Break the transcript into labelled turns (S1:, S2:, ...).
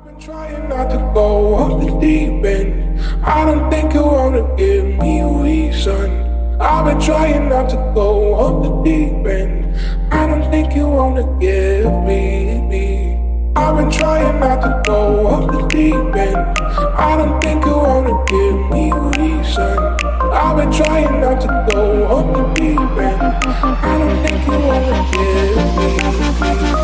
S1: I've been trying not to go off the deep end. I don't think you wanna give me a reason. I've been trying not to go off the deep end. I don't think you wanna give me. I've been trying not to go off the deep end. I don't think you wanna give me a reason. I've been trying not to go off the deep end. I don't think you wanna give me.